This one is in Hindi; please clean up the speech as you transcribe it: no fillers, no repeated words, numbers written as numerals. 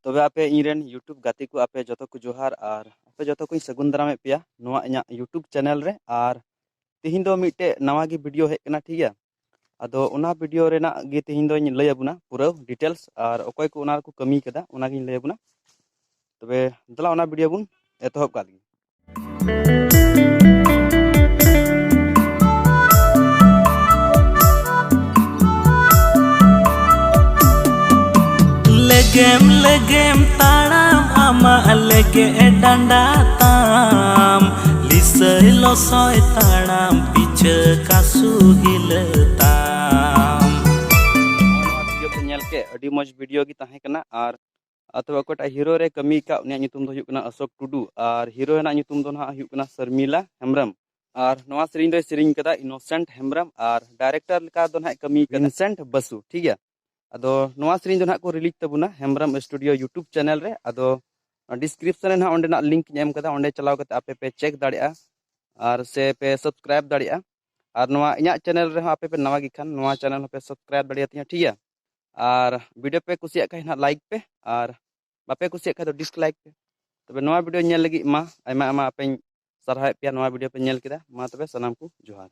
तबे आपे इरेन यूट्यूब गाते को आपे जतो को जोहार और आपे जतो को सगुन दारामे पेया नोआ इᱧᱟ यूट्यूब चैनल रे और तिहिन दो मिटे नवा गी वीडियो हेज कना ठीक है। अदो उना वीडियो रेना गे तिहिन दो लय अबुना पूरा डिटेल्स और अकोय को उना को कमी कदा उना गिन लय अबुना। तबे दला उना वीडियो बुन एतहब काद गी। legem legem taram ama lege danda tam lisai losoi taram piche kasu hiletam video पे नेल के अडी मज वीडियो गी ताहे कना और अथवा कोटा हीरो रे कमी का उनिया nyutum दो हुयुक कना अशोक टुडू और हीरो ना nyutum दो ना हुयुक कना शर्मिला हेम्ब्रम और नवा सेरिंग दो सेरिंग कदा इनोसेंट हेम्ब्रम और डायरेक्टर का दो ना कमी कदा विंसेंट बसु ठीक है। अदो नवा सेरिंग दो ना को release Tabuna Hembram studio YouTube channel रे। अदो डिस्क्रिप्शन रे ना ओंडे ना लिंक एम कदा ओंडे चलाव कते आपे पे चेक दाड़िया और से पे सब्सक्राइब दाड़िया और नवा इᱧा चैनल रे आपे पे नवा गी खान नवा चैनल पे सब्सक्राइब दाड़िया तिया ठीक है। और वीडियो पे कुसिया खान लाइक पे और बापे कुसिया खान डिसलाइक पे। तबे नवा वीडियो नेल लगी मा आयमा आमा आपे सरहाय पे नवा वीडियो पे नेल केदा मा तबे सनाम को जोहार।